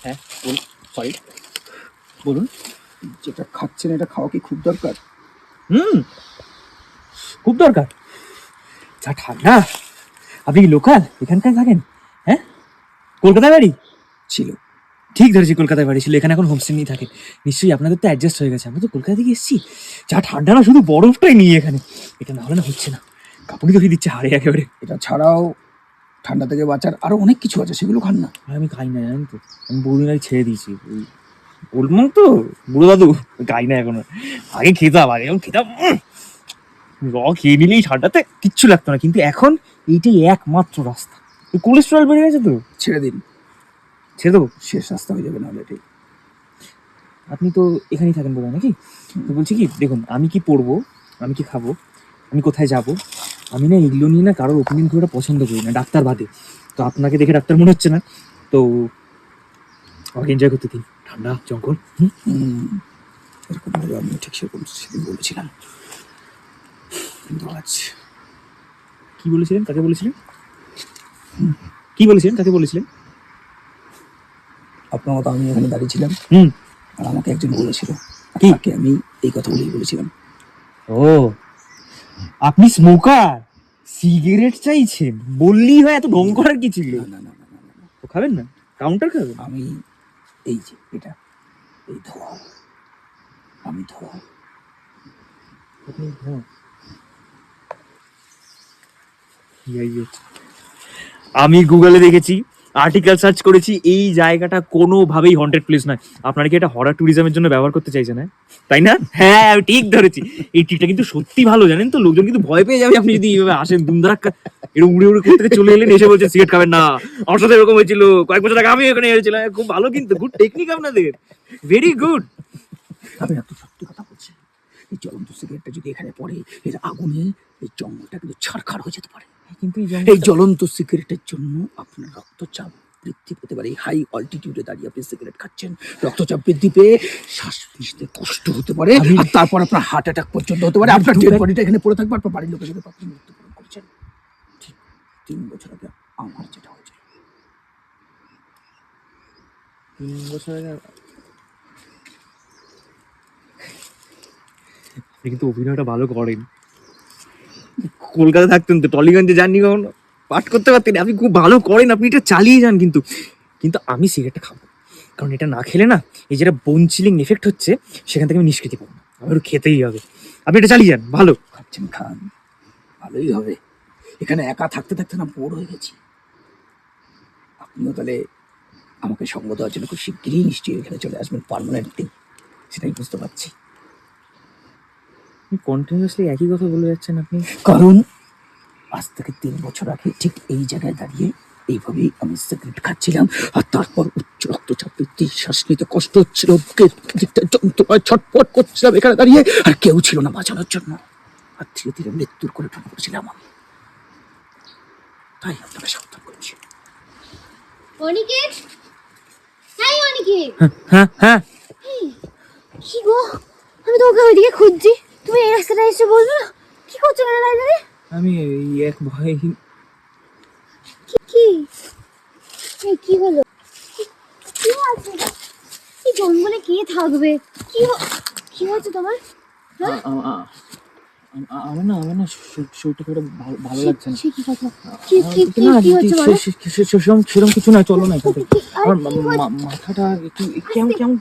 হ্যাঁ সরি বলুন। যেটা খাচ্ছেন এটা খাওয়া কি খুব দরকার? খুব দরকার। যা ঠান্ডা। আপনি কি লোকাল এখানকার থাকেন? হ্যাঁ, কলকাতায় বাড়ি ছিল। ঠিক ধরেছি, কলকাতায় বাড়ি ছিল, এখানে এখন হোমস্টে নিয়ে থাকেন নিশ্চয়ই। আপনাদের তো অ্যাডজাস্ট হয়ে গেছে। আমরা তো কলকাতা থেকে এসেছি। যা ঠান্ডা না, শুধু বরফটাই নিয়ে এখানে। এটা না হলে না হচ্ছে না। কাঁপুনি তো দিচ্ছে হাড়ে একেবারে। এটা ছাড়াও ঠান্ডা থেকে বাঁচার আরো অনেক কিছু আছে, সেগুলো খান না। আমি খাই না, জানেন তো। আমি বহুদিন আগে ছেড়ে দিয়েছি। বললাম তো, বুড়ো দাদু খাই না এখন। আগে খেতাম, আগে এখন খেতাম। র খেয়ে নিলেই ঠান্ডাতে কিচ্ছু লাগতো না, কিন্তু এখন এইটাই একমাত্র রাস্তা। কোলেস্ট্রল বেড়ে গেছে তো। ছেড়ে দিন, ছেড়ে দেবো? শেষ রাস্তা হয়ে যাবে নাহলে এটাই। আপনি তো এখানেই থাকেন বলে নাকি? তো বলছি কি, দেখুন আমি কি পড়বো, আমি কি খাবো, আমি কোথায় যাব, আমি না এগুলো নিয়ে না কারোর ওপিনিয়ন খুব একটা পছন্দ করি না, ডাক্তার বাদে। তো আপনাকে দেখে ডাক্তার মনে হচ্ছে না, তো আমাকে এনজয় করতে দিন। ঠান্ডা জঙ্গল। এরকম ভাবে আমি ঠিক সেরকম সেদিন বলেছিলাম, কিন্তু আজ কি বলেছিলেন, কাকে বলেছিলেন? কি বলেছিলেন, কাকে বলেছিলেন? আপনার মতো আমি এখানে দাঁড়িয়েছিলাম, হুম। আর আমাকে একজন বলেছিল, কি? তাকে আমি এই কথা বলেই বলেছিলাম। ও, আপনি স্মোকার, সিগারেট চাইছেন? বললেই হয়, এত ঢং করার কি ছিল? না না না না না না, তো খাবেন না, কাউন্টার খাবেন? আমি এই যে এটা, এই ধোয়া, আমি ধোয়া। আপনি হ্যাঁ। আমি গুগলে দেখেছি, আর্টিকেল সার্চ করেছি, এই জায়গাটা কোনোভাবেই হন্টেড প্লেস নয়। আপনারা কি এটা হরার ট্যুরিজমের জন্য ব্যবহার করতে চাইছেন? হ্যাঁ, তাই না? হ্যাঁ, আমি ঠিক ধরেছি। এই ট্রিকটা কিন্তু সত্যি ভালো, জানেন তো। লোকজন কিন্তু ভয় পেয়ে যাবে আপনি যদি এইভাবে আসেন দুমদারাক্কা। এরকম উড়ে উড়ে কোথা থেকে চলে এলেন, এসে বলছেন সিগারেট খাবেন না। আমার সাথে এরকম হয়েছিল কয়েক বছর আগে, আমি এখানে এসেছিলাম। খুব ভালো, কিন্তু গুড টেকনিক আপনাদের, ভেরি গুড। আমি একটু সত্যি কথা বলছি, এই জ্বলন্ত সিগারেটটা যদি এখানে পড়ে, এর আগুনে এই জঙ্গলটা কিন্তু ছারখার হয়ে যেতে পারে। কিন্তু এই জ্বলন্ত সিগারেটের জন্য আপনার রক্তচাপ বৃদ্ধি পেতে পারে। হাই অল্টিটিউডে দাঁড়িয়ে আপনি সিগারেট খাচ্ছেন, রক্তচাপ বৃদ্ধি পেয়ে শ্বাস নিতে কষ্ট হতে পারে, আর তারপর আপনার হার্ট অ্যাটাক পর্যন্ত হতে পারে। আপনার ডেড বডিটা এখানে পড়ে থাকবে, আপনার বাড়ির লোকের সাথে আপনি মৃত্যুবরণ করেছেন। ঠিক 3 বছর আগে আমার যেটা হয়েছে। 3 বছর আগে? আপনি কিন্তু অভিনয়টা ভালো করেন। কলকাতা থাকতেন তো, টলিগঞ্জে যাননি কখনো? পাঠ করতে পারতেন। আপনি খুব ভালো করেন, আপনি এটা চালিয়ে যান। কিন্তু কিন্তু আমি সিগারেটটা খাবো, কারণ এটা না খেলে না, এই যেটা বোন চিলিং এফেক্ট হচ্ছে, সেখান থেকে আমি নিষ্কৃতি পাবো না। আমার খেতেই হবে। আপনি এটা চালিয়ে যান, ভালো। খাচ্ছেন খান, ভালোই হবে। এখানে একা থাকতে থাকতে না বোর হয়ে গেছি। আপনিও তাহলে আমাকে সঙ্গ দেওয়ার জন্য খুব শিগগিরই নিশ্চয়ই এখানে চলে আসবেন পার্মানেন্টলি, সেটাই বুঝতে পারছি। কন্টিনিউয়াসলি একই কথা বলে যাচ্ছেন আপনি। কারণ আজ থেকে 3 বছর আগে ঠিক এই জায়গায় দাঁড়িয়ে এইভাবেই আমি সিগারেট খাচ্ছিলাম, আর তারপর উচ্চ রক্তচাপ বৃদ্ধি, শ্বাস নিতে কষ্ট হচ্ছিল, বুকের দিকটা যন্ত্রণায় ছটফট করছিলাম এখানে দাঁড়িয়ে, আর কেউ ছিল না বাঁচানোর জন্য। আর ধীরে ধীরে মৃত্যুর করে ঢুকে পড়েছিলাম আমি। তাই আপনাকে সাবধান করছি। অনিকেত, হ্যাঁ অনিকেত। হ্যাঁ হ্যাঁ। কি গো, আমি তোকে ওইদিকে খুঁজছি, তুমি এই রাস্তাটা এসে বলবে না? কি করছো না লাইব্রেরি? আমি এই এক ভয়ে কি কি এই কি হলো? কি আছে? এই জঙ্গলে কে থাকবে? কি হচ্ছে তোমার? হ্যাঁ? আমার না শরীরটা খুব ভালো লাগছে না। সে কি কথা? কি হচ্ছে বলো? সেরকম কিছু না, চলো না এখান থেকে। আর আমার মাথাটা একটু কেমন